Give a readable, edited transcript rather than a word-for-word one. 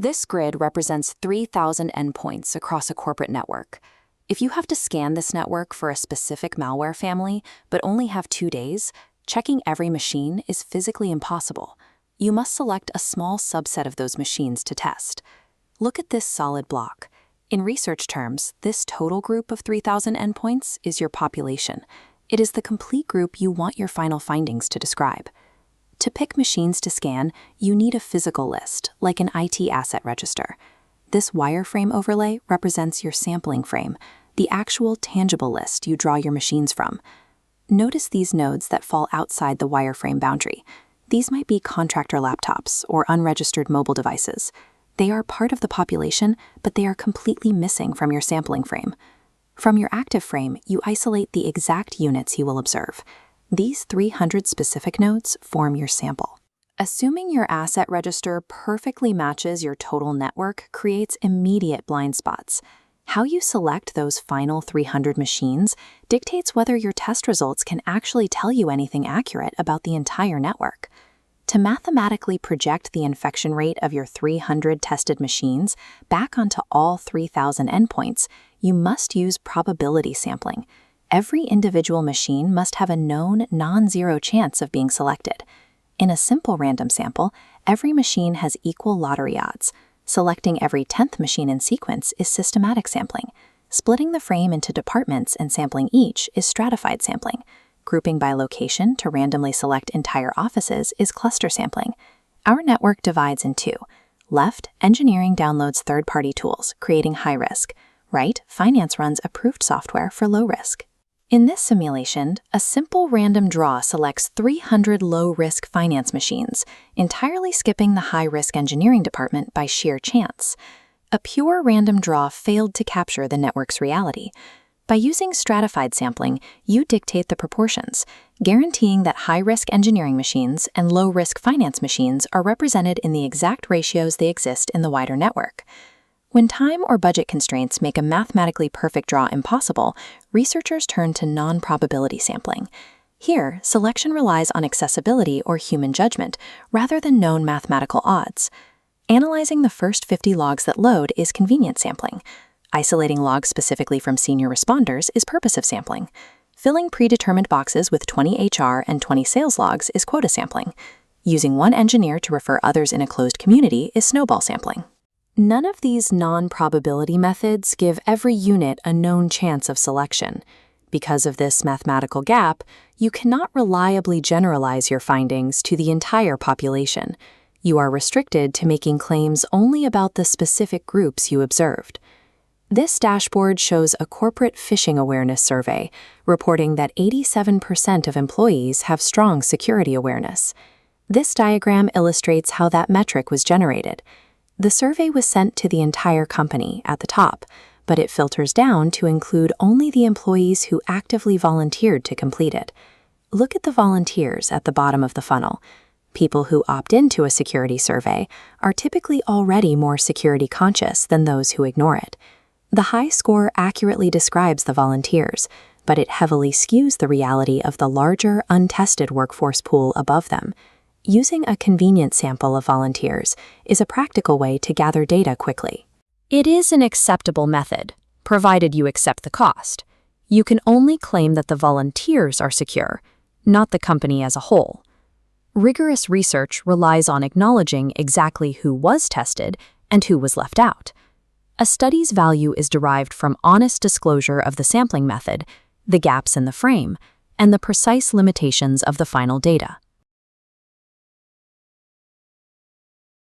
This grid represents 3,000 endpoints across a corporate network. If you have to scan this network for a specific malware family, but only have 2 days, checking every machine is physically impossible. You must select a small subset of those machines to test. Look at this solid block. In research terms, this total group of 3,000 endpoints is your population. It is the complete group you want your final findings to describe. To pick machines to scan, you need a physical list, like an IT asset register. This wireframe overlay represents your sampling frame, the actual tangible list you draw your machines from. Notice these nodes that fall outside the wireframe boundary. These might be contractor laptops or unregistered mobile devices. They are part of the population, but they are completely missing from your sampling frame. From your active frame, you isolate the exact units you will observe. These 300 specific nodes form your sample. Assuming your asset register perfectly matches your total network creates immediate blind spots. How you select those final 300 machines dictates whether your test results can actually tell you anything accurate about the entire network. To mathematically project the infection rate of your 300 tested machines back onto all 3,000 endpoints, you must use probability sampling. Every individual machine must have a known non-zero chance of being selected. In a simple random sample, every machine has equal lottery odds. Selecting every 10th machine in sequence is systematic sampling. Splitting the frame into departments and sampling each is stratified sampling. Grouping by location to randomly select entire offices is cluster sampling. Our network divides in two. Left, engineering downloads third-party tools, creating high risk. Right, finance runs approved software for low risk. In this simulation, a simple random draw selects 300 low-risk finance machines, entirely skipping the high-risk engineering department by sheer chance. A pure random draw failed to capture the network's reality. By using stratified sampling, you dictate the proportions, guaranteeing that high-risk engineering machines and low-risk finance machines are represented in the exact ratios they exist in the wider network. When time or budget constraints make a mathematically perfect draw impossible, researchers turn to non-probability sampling. Here, selection relies on accessibility or human judgment, rather than known mathematical odds. Analyzing the first 50 logs that load is convenience sampling. Isolating logs specifically from senior responders is purposive sampling. Filling predetermined boxes with 20 HR and 20 sales logs is quota sampling. Using one engineer to refer others in a closed community is snowball sampling. None of these non-probability methods give every unit a known chance of selection. Because of this mathematical gap, you cannot reliably generalize your findings to the entire population. You are restricted to making claims only about the specific groups you observed. This dashboard shows a corporate phishing awareness survey, reporting that 87% of employees have strong security awareness. This diagram illustrates how that metric was generated. The survey was sent to the entire company at the top, but it filters down to include only the employees who actively volunteered to complete it. Look at the volunteers at the bottom of the funnel. People who opt into a security survey are typically already more security conscious than those who ignore it. The high score accurately describes the volunteers, but it heavily skews the reality of the larger, untested workforce pool above them. Using a convenient sample of volunteers is a practical way to gather data quickly. It is an acceptable method, provided you accept the cost. You can only claim that the volunteers are secure, not the company as a whole. Rigorous research relies on acknowledging exactly who was tested and who was left out. A study's value is derived from honest disclosure of the sampling method, the gaps in the frame, and the precise limitations of the final data.